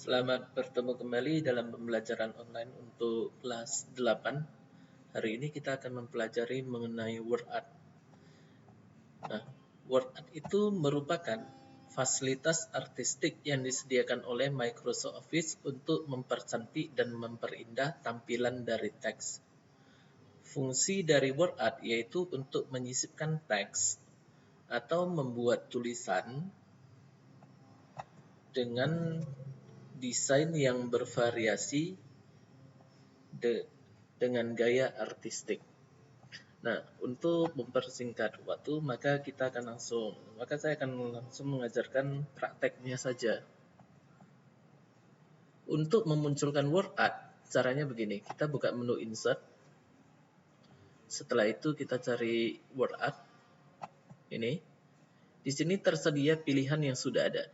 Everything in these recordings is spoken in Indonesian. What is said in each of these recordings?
Selamat bertemu kembali dalam pembelajaran online untuk kelas 8. Hari ini kita akan mempelajari mengenai word art. Nah, word art itu merupakan fasilitas artistik yang disediakan oleh Microsoft Office untuk mempercantik dan memperindah tampilan dari teks. Fungsi dari word art yaitu untuk menyisipkan teks atau membuat tulisan dengan desain yang bervariasi dengan gaya artistik. Nah, untuk mempersingkat waktu, maka saya akan langsung mengajarkan prakteknya saja. Untuk memunculkan word art, caranya begini, kita buka menu insert. Setelah itu kita cari word art. Ini. Di sini tersedia pilihan yang sudah ada.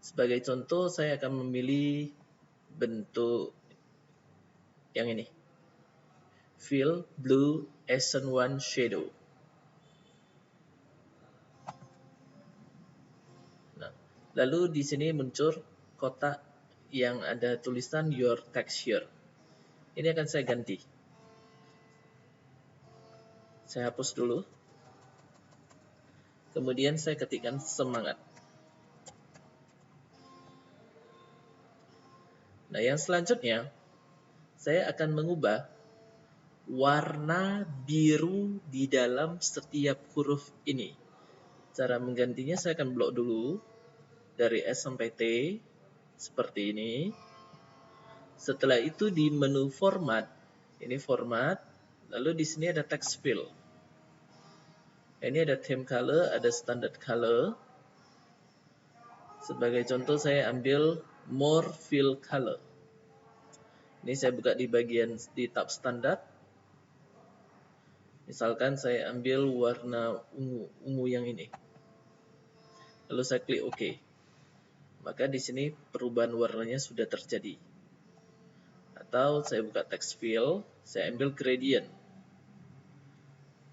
Sebagai contoh, saya akan memilih bentuk yang ini. Fill Blue Accent 1 Shadow. Nah, lalu di sini muncul kotak yang ada tulisan Your Texture. Ini akan saya ganti. Saya hapus dulu. Kemudian saya ketikkan semangat. Nah, yang selanjutnya, saya akan mengubah warna biru di dalam setiap huruf ini. Cara menggantinya saya akan blok dulu dari S sampai T seperti ini. Setelah itu di menu format, ini format, lalu di sini ada text fill. Ini ada theme color, ada standard color. Sebagai contoh saya ambil more fill color. Ini saya buka di tab standar. Misalkan saya ambil warna ungu yang ini. Lalu saya klik OK. Maka di sini perubahan warnanya sudah terjadi. Atau saya buka text fill, saya ambil gradient.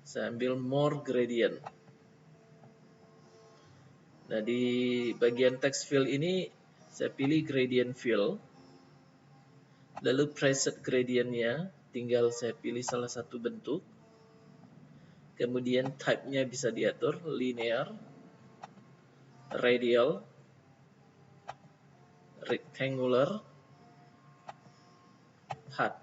Saya ambil more gradient. Nah, di bagian text fill ini saya pilih gradient fill. Lalu preset gradientnya, tinggal saya pilih salah satu bentuk. Kemudian type-nya bisa diatur, linear, radial, rectangular, path.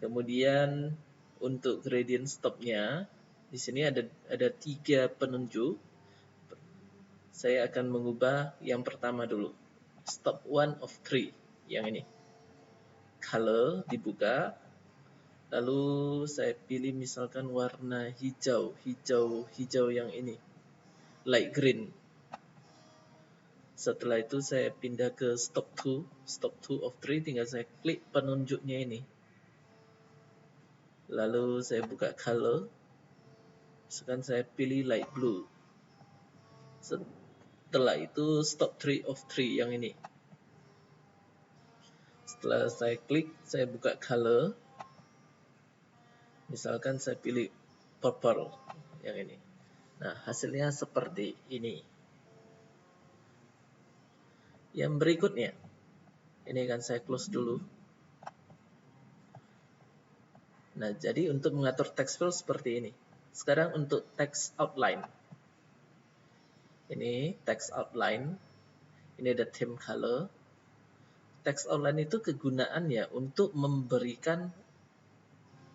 Kemudian untuk gradient stop-nya, di sini ada 3 penunjuk. Saya akan mengubah yang pertama dulu. Stop 1 of 3, yang ini. Color dibuka. Lalu saya pilih misalkan warna hijau yang ini. Light green. Setelah itu saya pindah ke stop 2 of 3, tinggal saya klik penunjuknya ini. Lalu saya buka color. Sekarang saya pilih light blue. Setelah itu stop 3 of 3 yang ini. Setelah saya klik, saya buka color. Misalkan saya pilih purple yang ini. Nah, hasilnya seperti ini. Yang berikutnya, ini akan saya close dulu. Nah, jadi untuk mengatur text fill seperti ini. Sekarang untuk text outline. Ini text outline. Ini ada theme color. Text outline itu kegunaannya untuk memberikan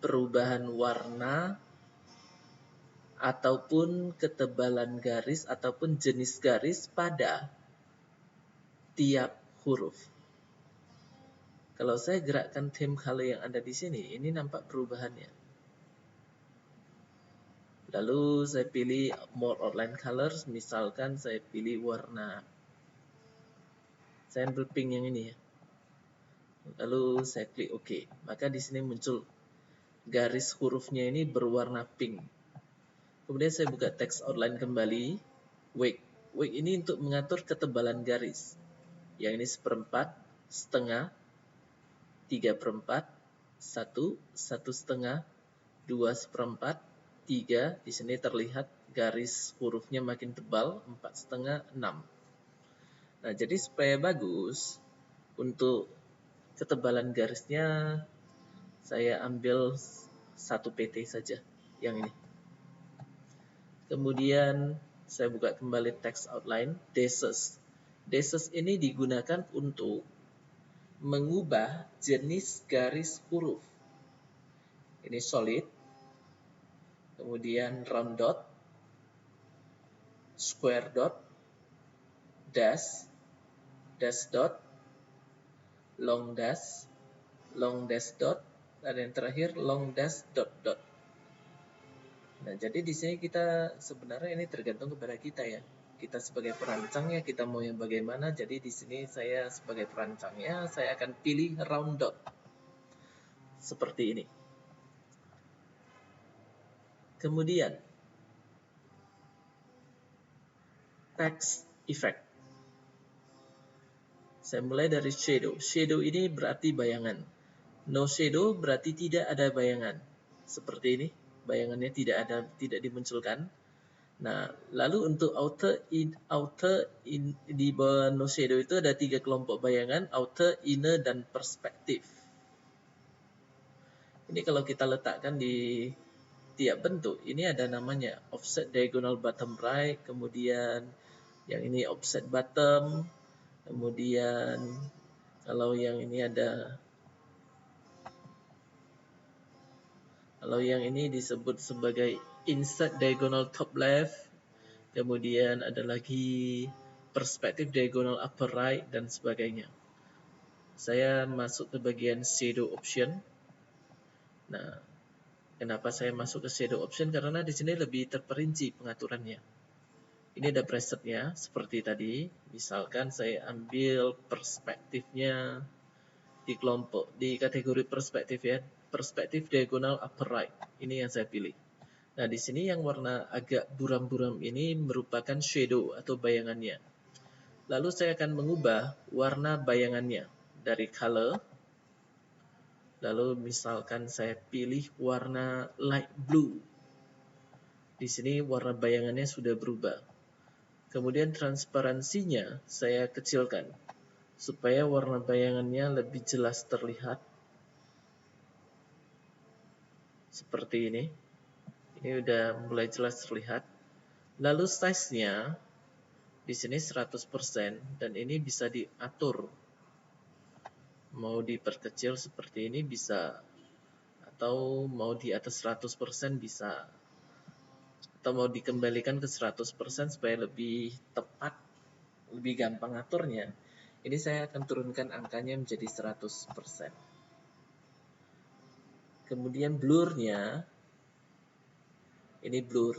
perubahan warna ataupun ketebalan garis ataupun jenis garis pada tiap huruf. Kalau saya gerakkan theme color yang ada di sini, ini nampak perubahannya. Lalu saya pilih more outline colors, misalkan saya pilih warna, saya ambil pink yang ini ya. Lalu saya klik OK. Maka di sini muncul garis hurufnya ini berwarna pink. Kemudian saya buka text outline kembali. Weight ini untuk mengatur ketebalan garis. Yang ini 1/4, setengah, 3/4, 1, 1/2, 2/4, 3. Di sini terlihat garis hurufnya makin tebal, 4/2, 6. Nah, jadi supaya bagus, untuk ketebalan garisnya saya ambil 1 pt saja, yang ini. Kemudian saya buka kembali text outline, dashes. Dashes ini digunakan untuk mengubah jenis garis huruf. Ini solid, kemudian round dot, square dot, dash, dash dot, long dash dot, dan yang terakhir long dash dot dot. Nah, jadi di sini kita sebenarnya ini tergantung kepada kita ya. Kita sebagai perancangnya, kita mau yang bagaimana. Jadi di sini saya sebagai perancangnya, saya akan pilih round dot. Seperti ini. Kemudian, text effect. Saya mulai dari shadow. Shadow ini berarti bayangan. No shadow berarti tidak ada bayangan. Seperti ini. Bayangannya tidak dimunculkan. Nah, lalu untuk outer in di bawah no shadow itu ada 3 kelompok bayangan, outer, inner, dan perspektif. Ini kalau kita letakkan di tiap bentuk, ini ada namanya offset diagonal bottom right, kemudian yang ini offset bottom, kemudian kalau yang ini disebut sebagai insert diagonal top left, kemudian ada lagi perspektif diagonal upper right, dan sebagainya. Saya masuk ke bagian shadow option. Nah, kenapa saya masuk ke shadow option? Karena di sini lebih terperinci pengaturannya. Ini ada presetnya seperti tadi. Misalkan saya ambil perspektifnya di kategori perspektif ya. Perspektif diagonal upper right. Ini yang saya pilih. Nah, di sini yang warna agak buram-buram ini merupakan shadow atau bayangannya. Lalu saya akan mengubah warna bayangannya dari color. Lalu misalkan saya pilih warna light blue. Di sini warna bayangannya sudah berubah. Kemudian transparansinya saya kecilkan supaya warna bayangannya lebih jelas terlihat. Seperti ini. Ini udah mulai jelas terlihat. Lalu size-nya di sini 100% dan ini bisa diatur. Mau diperkecil seperti ini bisa, atau mau di atas 100% bisa, atau mau dikembalikan ke 100% supaya lebih tepat, lebih gampang aturnya. Ini saya akan turunkan angkanya menjadi 100%. Kemudian blur-nya, ini blur.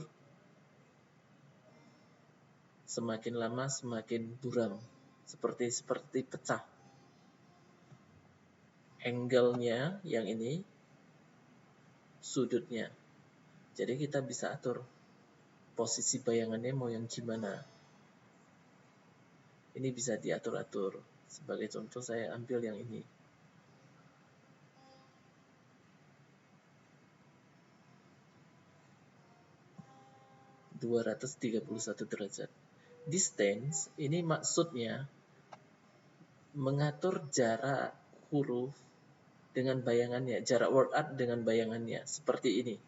Semakin lama semakin buram, seperti pecah. Angle-nya yang ini, sudutnya. Jadi kita bisa atur posisi bayangannya mau yang gimana. Ini bisa diatur-atur. Sebagai contoh saya ambil yang ini. (231 derajat). Distance ini maksudnya mengatur jarak huruf dengan bayangannya, jarak word art dengan bayangannya, seperti ini.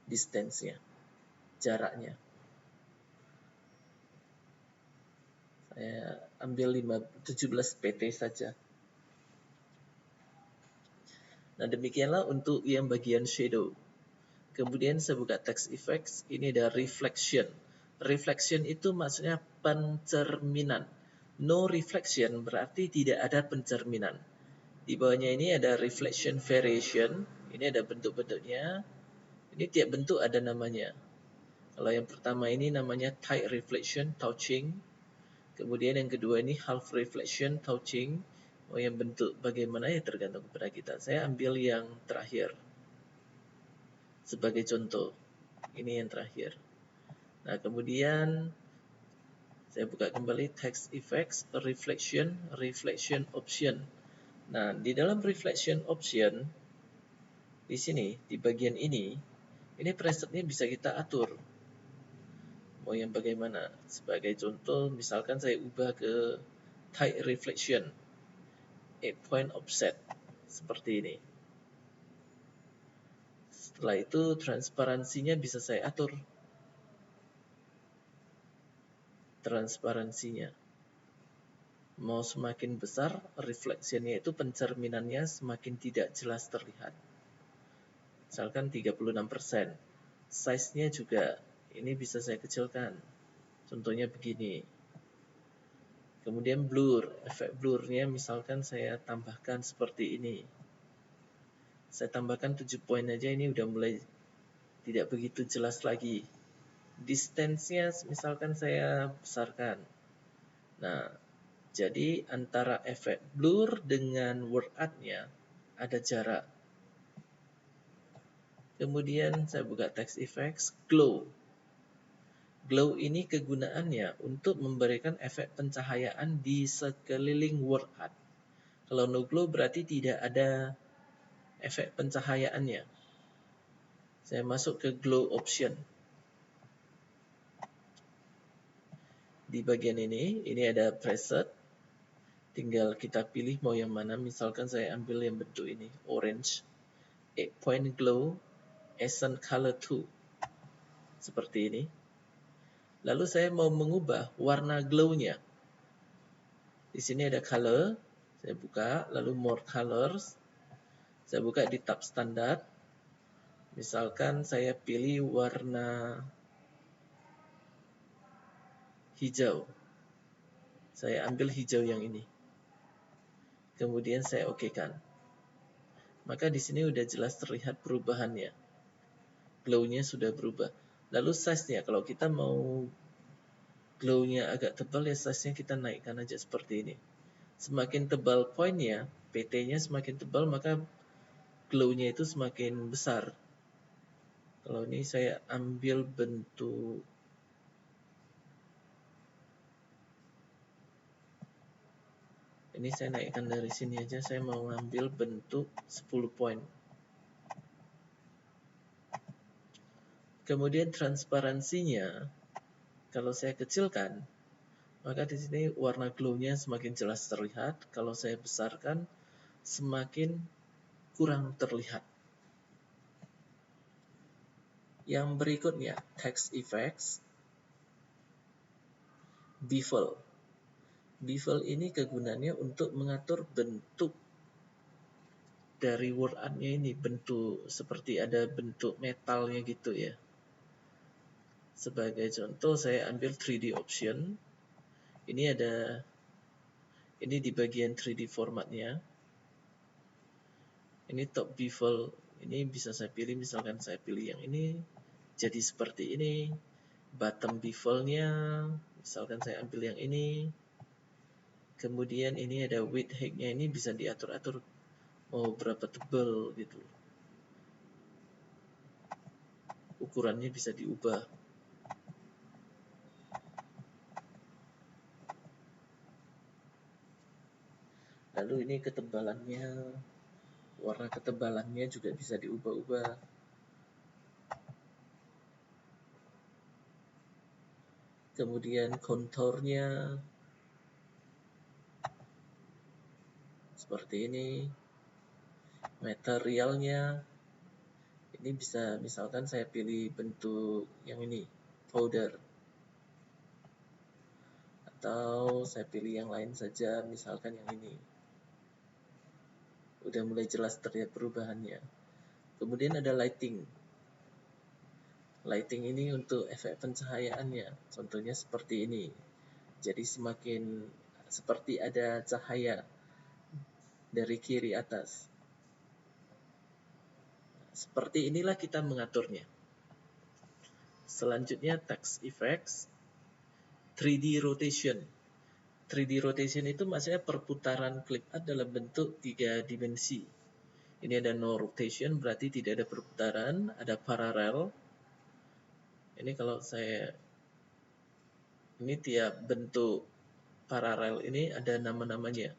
Distance-nya, jaraknya. Saya ambil 17 pt saja. Nah, demikianlah untuk yang bagian shadow. Kemudian saya buka text effects, ini ada reflection. Reflection itu maksudnya pencerminan. No reflection berarti tidak ada pencerminan. Di bawahnya ini ada reflection variation, ini ada bentuk-bentuknya. Ini tiap bentuk ada namanya. Kalau yang pertama ini namanya tight reflection, touching. Kemudian yang kedua ini half reflection, touching. Oh, yang bentuk bagaimana ya tergantung kepada kita. Saya ambil yang terakhir sebagai contoh. Ini yang terakhir. Nah, kemudian saya buka kembali text effects, reflection option. Nah, di dalam reflection option di sini di bagian ini presetnya bisa kita atur. mau yang bagaimana. Sebagai contoh, misalkan saya ubah ke tight reflection, 8 point offset, seperti ini. Setelah itu transparansinya bisa saya atur. Transparansinya mau semakin besar, refleksinya itu pencerminannya semakin tidak jelas terlihat. Misalkan 36%. Size-nya juga ini bisa saya kecilkan. Contohnya begini. Kemudian blur, efek blurnya misalkan saya tambahkan seperti ini. Saya tambahkan 7 poin aja, ini udah mulai tidak begitu jelas lagi. Distance-nya misalkan saya besarkan. Nah, jadi antara efek blur dengan word art-nya ada jarak. Kemudian saya buka text effects, glow. Glow ini kegunaannya untuk memberikan efek pencahayaan di sekeliling word art. Kalau no glow berarti tidak ada efek pencahayaannya. Saya masuk ke glow option. Di bagian ini ada preset. Tinggal kita pilih mau yang mana. Misalkan saya ambil yang bentuk ini, orange. 8 point glow, accent color 2. Seperti ini. Lalu saya mau mengubah warna glow-nya. Di sini ada color, saya buka, lalu more colors. Saya buka di tab standar. Misalkan saya pilih warna hijau. Saya ambil hijau yang ini. Kemudian saya okekan. Maka di sini udah jelas terlihat perubahannya. Glow-nya sudah berubah. Lalu size-nya, kalau kita mau glow-nya agak tebal ya size-nya kita naikkan aja seperti ini. Semakin tebal poinnya, PT-nya semakin tebal, maka glow-nya itu semakin besar. Kalau ini saya ambil bentuk ini, saya naikkan dari sini aja, saya mau ngambil bentuk 10 poin. Kemudian transparansinya, kalau saya kecilkan, maka di sini warna glow-nya semakin jelas terlihat. Kalau saya besarkan, semakin kurang terlihat. Yang berikutnya, text effects, bevel. Bevel ini kegunaannya untuk mengatur bentuk dari word art-nya ini, bentuk seperti ada bentuk metalnya gitu ya. Sebagai contoh saya ambil 3D option. Ini di bagian 3D formatnya. Ini top bevel, ini bisa saya pilih, misalkan saya pilih yang ini jadi seperti ini. Bottom bevelnya misalkan saya ambil yang ini. Kemudian ini ada width height-nya, ini bisa diatur-atur mau berapa tebal gitu. Ukurannya bisa diubah. Lalu ini ketebalannya, warna ketebalannya juga bisa diubah-ubah. Kemudian konturnya seperti ini. Materialnya ini bisa, misalkan saya pilih bentuk yang ini, powder, atau saya pilih yang lain saja, misalkan yang ini. Udah mulai jelas terlihat perubahannya. Kemudian ada lighting. Lighting ini untuk efek pencahayaannya. Contohnya seperti ini. Jadi semakin seperti ada cahaya dari kiri atas. Seperti inilah kita mengaturnya. Selanjutnya text effects, 3D rotation. 3D rotation itu maksudnya perputaran clip art dalam bentuk 3 dimensi. Ini ada no rotation, berarti tidak ada perputaran. Ada parallel. Ini kalau saya, ini tiap bentuk paralel ini ada nama-namanya.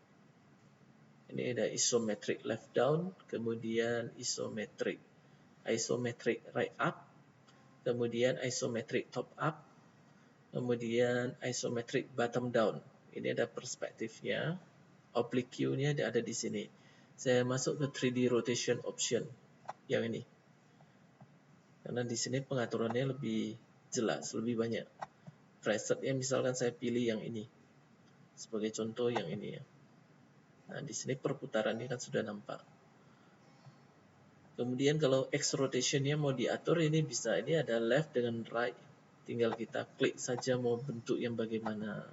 Ini ada isometric left down, kemudian isometric right up, kemudian isometric top up, Kemudian isometric bottom down. Ini ada perspektifnya. Oblique Q-nya ada di sini. Saya masuk ke 3D rotation option yang ini. Karena di sini pengaturannya lebih jelas, lebih banyak. Presetnya misalkan saya pilih yang ini. Sebagai contoh yang ini ya. Nah, di sini perputarannya kan sudah nampak. Kemudian kalau X rotation-nya mau diatur, ini bisa. Ini ada left dengan right. Tinggal kita klik saja mau bentuk yang bagaimana.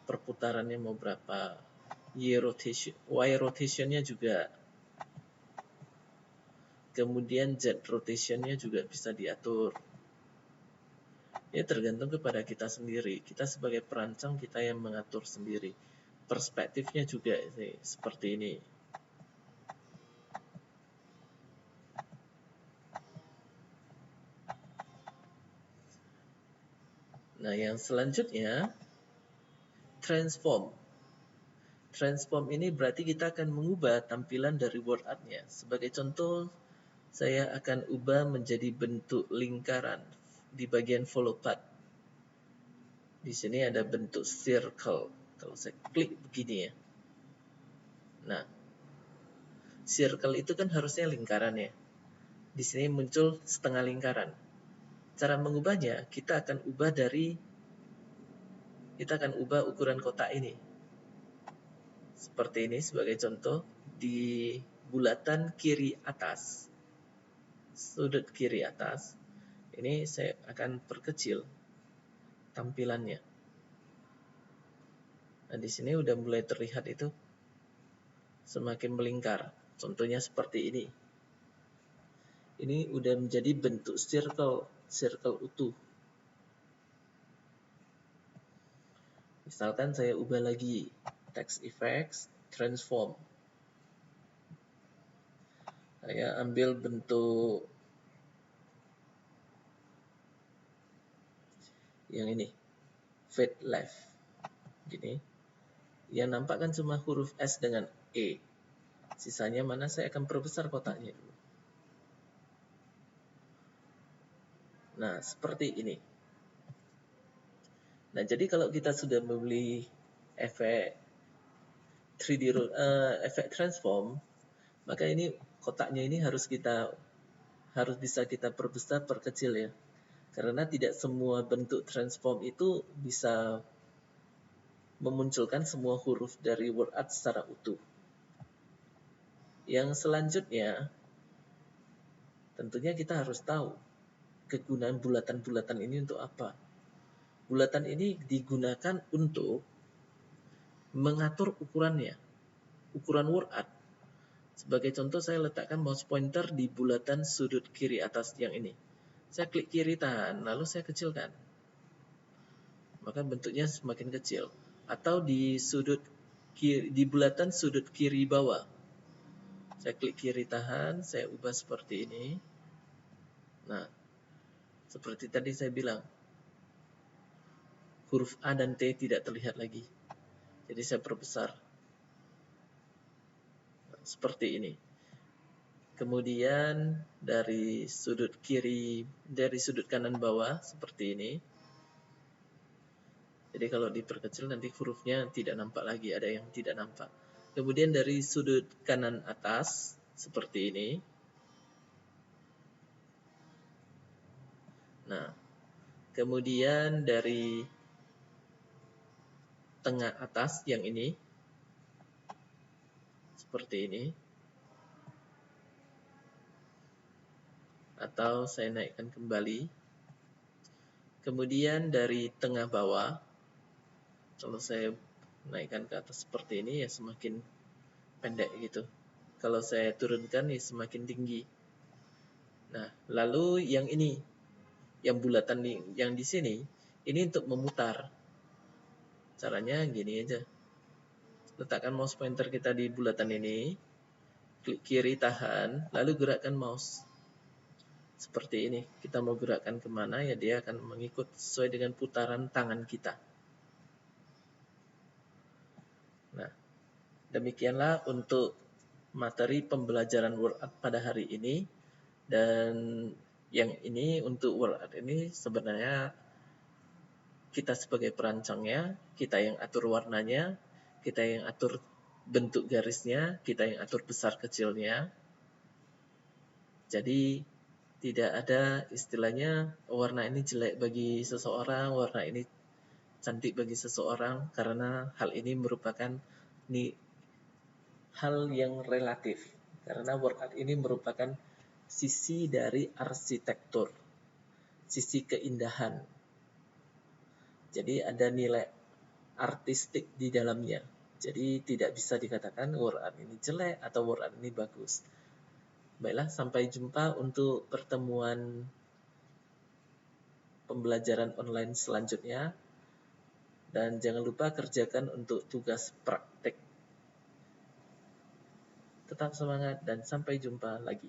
Perputarannya mau berapa. Y rotation-nya juga. Kemudian Z rotation-nya juga bisa diatur. Ya tergantung kepada kita sendiri. Kita sebagai perancang, kita yang mengatur sendiri. Perspektifnya juga seperti ini. Nah, yang selanjutnya transform. Transform ini berarti kita akan mengubah tampilan dari word art-nya. Sebagai contoh, saya akan ubah menjadi bentuk lingkaran di bagian follow path. Di sini ada bentuk circle. Kalau saya klik begini ya. Nah, circle itu kan harusnya lingkaran ya. Di sini muncul setengah lingkaran. Cara mengubahnya, kita akan ubah ukuran kotak ini. Seperti ini sebagai contoh, di bulatan kiri atas, sudut kiri atas, ini saya akan perkecil tampilannya. Nah, di sini udah mulai terlihat itu semakin melingkar. Contohnya seperti ini. Ini udah menjadi bentuk circle utuh. Misalkan saya ubah lagi text effects, transform. Saya ambil bentuk yang ini, fade left, gini. Yang nampak kan cuma huruf S dengan E. Sisanya mana saya akan perbesar kotaknya dulu. Nah, seperti ini. Nah, jadi kalau kita sudah membeli efek 3D efek transform, maka ini kotaknya ini harus bisa kita perbesar, perkecil ya. Karena tidak semua bentuk transform itu bisa memunculkan semua huruf dari word art secara utuh. Yang selanjutnya, tentunya kita harus tahu kegunaan bulatan-bulatan ini untuk apa. Bulatan ini digunakan untuk mengatur ukurannya, ukuran word art. Sebagai contoh, saya letakkan mouse pointer di bulatan sudut kiri atas yang ini. Saya klik kiri tahan, lalu saya kecilkan. Maka bentuknya semakin kecil. Atau di bulatan sudut kiri bawah. Saya klik kiri tahan, saya ubah seperti ini. Nah, seperti tadi saya bilang, huruf A dan T tidak terlihat lagi. Jadi saya perbesar. Seperti ini. Kemudian dari sudut kanan bawah seperti ini. Jadi kalau diperkecil nanti hurufnya tidak nampak lagi, ada yang tidak nampak. Kemudian dari sudut kanan atas seperti ini. Nah, kemudian dari tengah atas yang ini seperti ini. Atau saya naikkan kembali. Kemudian dari tengah bawah, kalau saya naikkan ke atas seperti ini ya semakin pendek gitu. Kalau saya turunkan ya semakin tinggi. Nah, lalu yang ini, yang bulatan yang di sini, ini untuk memutar. Caranya gini aja. Letakkan mouse pointer kita di bulatan ini, klik kiri tahan, lalu gerakkan mouse. Seperti ini, kita mau gerakkan kemana ya dia akan mengikut sesuai dengan putaran tangan kita. Nah, demikianlah untuk materi pembelajaran word art pada hari ini. Dan yang ini untuk word art ini sebenarnya kita sebagai perancangnya, kita yang atur warnanya, kita yang atur bentuk garisnya, kita yang atur besar kecilnya. Jadi tidak ada istilahnya warna ini jelek bagi seseorang, warna ini cantik bagi seseorang, karena hal ini merupakan hal yang relatif. Karena work art ini merupakan sisi dari arsitektur, sisi keindahan. Jadi ada nilai artistik di dalamnya. Jadi tidak bisa dikatakan work art ini jelek atau work art ini bagus. Baiklah, sampai jumpa untuk pertemuan pembelajaran online selanjutnya. Dan jangan lupa kerjakan untuk tugas praktek. Tetap semangat dan sampai jumpa lagi.